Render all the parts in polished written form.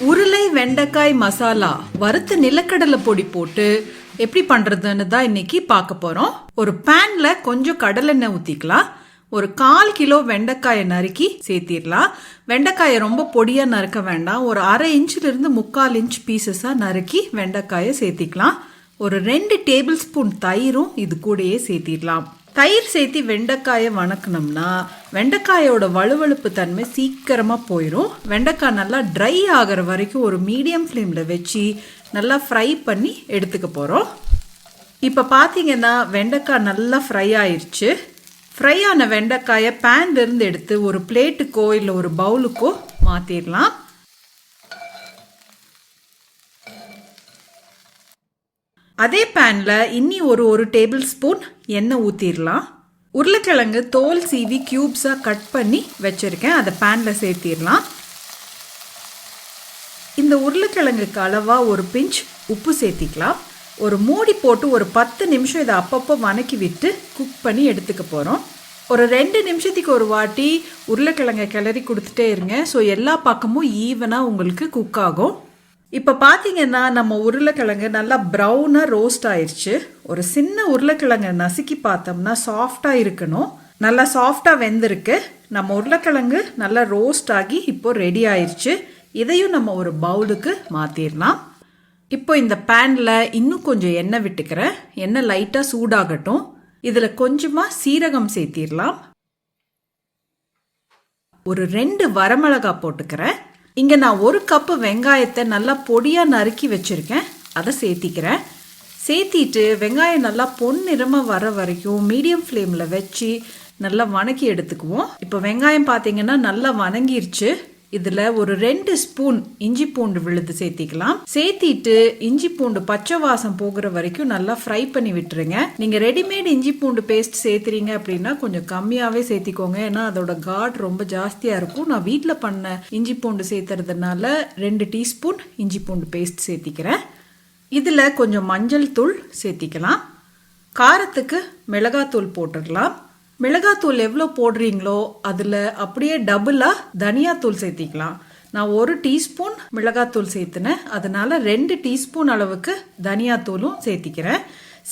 உருளை வெண்டைக்காய் மசாலா வறுத்த நிலக்கடலை பொடி போட்டு எப்படி பண்றதுன்னு தான் இன்னைக்கு பார்க்க போறோம். ஒரு பேன்ல கொஞ்சம் கடலெண்ணெய் ஊத்திக்கலாம். ஒரு 1/4 கிலோ வெண்டைக்காயை நறுக்கி சேர்த்திடலாம். வெண்டைக்காயை ரொம்ப பொடியா நறுக்க வேண்டாம். ஒரு 1/2 இன்ச்ல இருந்து 3/4 இன்ச் பீசஸா நறுக்கி வெண்டைக்காயை சேர்த்திக்கலாம். ஒரு 2 டேபிள் ஸ்பூன் தயிரும் இது கூடயே சேர்த்திடலாம். தயிர் சேர்த்தி வெண்டைக்காயை வணக்கணும்னா வெண்டைக்காயோட வழுவழுப்பு தன்மை சீக்கிரமா போயிடும். வெண்டைக்காய் நல்லா ட்ரை ஆகிற வரைக்கும் ஒரு மீடியம் ஃப்ளேம்ல வச்சு நல்லா ஃப்ரை பண்ணி எடுத்துக்க போறோம். இப்போ பார்த்தீங்கன்னா வெண்டைக்காய் நல்லா ஃப்ரை ஆயிடுச்சு. ஃப்ரை ஆன வெண்டைக்காயை பேன்ல இருந்து எடுத்து ஒரு பிளேட்டுக்கோ இல்லை ஒரு பவுலுக்கோ மாற்றிடலாம். அதே பேன்ல இன்னி ஒரு டேபிள் ஸ்பூன் எண்ணெய் ஊற்றிடலாம். உருளைக்கிழங்கு தோல் சீவி கியூப்ஸா கட் பண்ணி வச்சிருக்கேன், அதை பேன்ல சேர்த்திடலாம். இந்த உருளைக்கிழங்குக்கு அளவா ஒரு பிஞ்ச் உப்பு சேர்த்திக்கலாம். ஒரு மூடி போட்டு ஒரு 10 நிமிஷம் இதை அப்பப்போ வணக்கி விட்டு குக் பண்ணி எடுத்துக்க போகிறோம். ஒரு 2 நிமிஷத்துக்கு ஒரு வாட்டி உருளைக்கிழங்கை கிளறி கொடுத்துட்டே இருங்க. ஸோ எல்லா பக்கமும் ஈவனாக உங்களுக்கு குக் ஆகும். இப்போ பார்த்தீங்கன்னா நம்ம உருளைக்கிழங்கு நல்லா ப்ரௌனாக ரோஸ்ட் ஆயிடுச்சு. ஒரு சின்ன உருளைக்கிழங்கை நசுக்கி பார்த்தோம்னா சாஃப்டாக இருக்கணும். நல்லா சாஃப்டாக வெந்திருக்கு. நம்ம உருளைக்கிழங்கு நல்லா ரோஸ்ட் ஆகி இப்போ ரெடி ஆயிடுச்சு. இதையும் நம்ம ஒரு பவுலுக்கு மாற்றிடலாம். இப்போ இந்த பேனில் இன்னும் கொஞ்சம் எண்ணெய் விட்டுக்கிறேன். எண்ணெய் லைட்டாக சூடாகட்டும். இதில் கொஞ்சமாக சீரகம் சேர்த்திடலாம். ஒரு 2 வரமிளகாய் போட்டுக்கிறேன். இங்கே நான் 1 கப்பு வெங்காயத்தை நல்லா பொடியாக நறுக்கி வச்சுருக்கேன், அதை சேர்த்திக்கிறேன். சேர்த்திட்டு வெங்காயம் நல்லா பொன்னிறமாக வர வரைக்கும் மீடியம் ஃப்ளேமில் வச்சு நல்லா வணக்கி எடுத்துக்குவோம். இப்போ வெங்காயம் பார்த்தீங்கன்னா நல்லா வணங்கிருச்சு. இதில் ஒரு 2 ஸ்பூன் இஞ்சி பூண்டு விழுது சேர்த்திக்கலாம். சேர்த்திட்டு இஞ்சி பூண்டு பச்சை வாசம் போகிற வரைக்கும் நல்லா ஃப்ரை பண்ணி விட்டுருங்க. நீங்கள் ரெடிமேட் இஞ்சி பூண்டு பேஸ்ட் சேர்த்துறீங்க அப்படின்னா கொஞ்சம் கம்மியாகவே சேர்த்திக்கோங்க, ஏன்னா அதோட காட் ரொம்ப ஜாஸ்தியாக இருக்கும். நான் வீட்டில் பண்ண இஞ்சி பூண்டு சேர்த்துறதுனால 2 டீஸ்பூன் இஞ்சி பூண்டு பேஸ்ட் சேர்த்திக்கிறேன். இதில் கொஞ்சம் மஞ்சள் தூள் சேர்த்திக்கலாம். காரத்துக்கு மிளகாத்தூள் போட்டுடலாம். மிளகாத்தூள் எவ்வளோ போடுறீங்களோ அதில் அப்படியே டபுளாக தனியாத்தூள் சேர்த்திக்கலாம். நான் 1 டீஸ்பூன் மிளகாத்தூள் சேர்த்துனேன், அதனால 2 டீஸ்பூன் அளவுக்கு தனியாத்தூளும் சேர்த்திக்கிறேன்.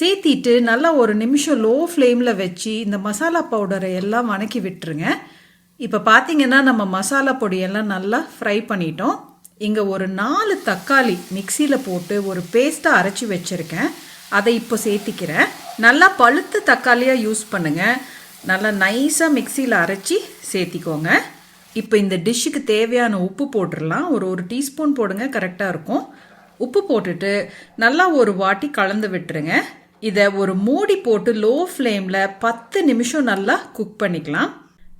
சேர்த்திட்டு நல்லா ஒரு நிமிஷம் லோ ஃப்ளேமில் வச்சு இந்த மசாலா பவுடரை எல்லாம் வணக்கி விட்டுருங்க. இப்போ பார்த்தீங்கன்னா நம்ம மசாலா பொடியெல்லாம் நல்லா ஃப்ரை பண்ணிட்டோம். இங்கே ஒரு 4 தக்காளி மிக்சியில் போட்டு ஒரு பேஸ்ட்டாக அரைச்சி வச்சுருக்கேன், அதை இப்போ சேர்த்திக்கிறேன். நல்லா பழுத்த தக்காளியாக யூஸ் பண்ணுங்கள். நல்லா நைஸாக மிக்சியில் அரைச்சி சேர்த்திக்கோங்க. இப்போ இந்த டிஷ்ஷுக்கு தேவையான உப்பு போட்டுடலாம். ஒரு டீஸ்பூன் போடுங்க, கரெக்டாக இருக்கும். உப்பு போட்டுட்டு நல்லா ஒரு வாட்டி கலந்து விட்டுருங்க. இதை ஒரு மூடி போட்டு லோ ஃப்ளேமில் 10 நிமிஷம் நல்லா குக் பண்ணிக்கலாம்.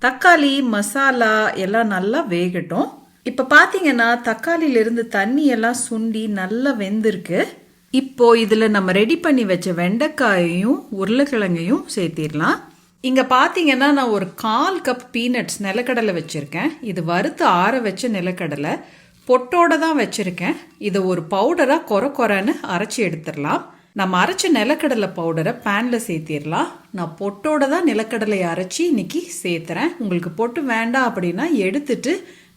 தக்காளி மசாலா எல்லாம் நல்லா வேகட்டும். இப்போ பார்த்தீங்கன்னா தக்காளியிலிருந்து தண்ணி எல்லாம் சுண்டி நல்லா வெந்திருக்கு. இப்போ இதில் நம்ம ரெடி பண்ணி வச்ச வெண்டைக்காயையும் உருளைக்கிழங்கையும் சேர்த்திடலாம். இங்கே பார்த்தீங்கன்னா நான் ஒரு 1/4 கப் பீனட்ஸ் நிலக்கடலை வச்சுருக்கேன். இது வறுத்து ஆற வச்ச நிலக்கடலை, பொட்டோடு தான் வச்சுருக்கேன். இதை ஒரு பவுடராக கொரன்னு அரைச்சி எடுத்துடலாம். நம்ம அரைச்ச நிலக்கடலை பவுடரை பேனில் சேர்த்திடலாம். நான் பொட்டோடு தான் நிலக்கடலையை அரைச்சி இன்னைக்கு சேர்த்துறேன். உங்களுக்கு பொட்டு வேண்டாம் அப்படின்னா எடுத்துட்டு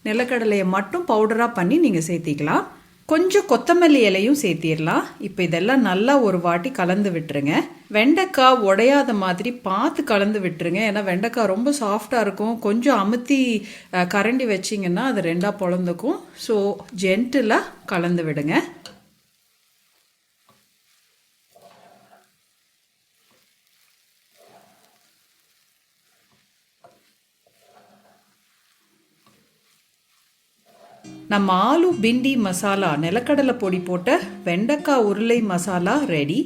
நிலக்கடலையை மட்டும் பவுடராக பண்ணி நீங்கள் சேர்த்திக்கலாம். கொஞ்சம் கொத்தமல்லி இலையும் சேர்த்திடலாம். இப்போ இதெல்லாம் நல்லா ஒரு வாட்டி கலந்து விட்டுருங்க. வெண்டைக்காய் உடையாத மாதிரி பார்த்து கலந்து விட்டுருங்க, ஏன்னா வெண்டைக்காய் ரொம்ப சாஃப்டாக இருக்கும். கொஞ்சம் அமுத்தி கரண்டி வச்சிங்கன்னா அது 2ஆக பொழந்துக்கும். ஸோ ஜென்டிலாக கலந்து விடுங்க. நம்ம ஆலு பிண்டி மசாலா நிலக்கடலை பொடி போட்ட வெண்டைக்காய் உருளை மசாலா ரெடி.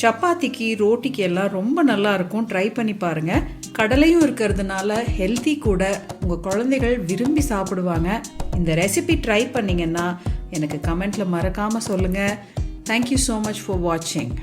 சப்பாத்திக்கு ரோட்டிக்கு எல்லாம் ரொம்ப நல்லா இருக்கும். ட்ரை பண்ணி பாருங்க. கடலையும் இருக்கிறதுனால ஹெல்த்தி கூட. உங்கள் குழந்தைகள் விரும்பி சாப்பிடுவாங்க. இந்த ரெசிபி ட்ரை பண்ணிங்கன்னா எனக்கு கமெண்ட்ல மறக்காமல் சொல்லுங்கள். தேங்க்யூ ஸோ மச் ஃபார் வாட்சிங்.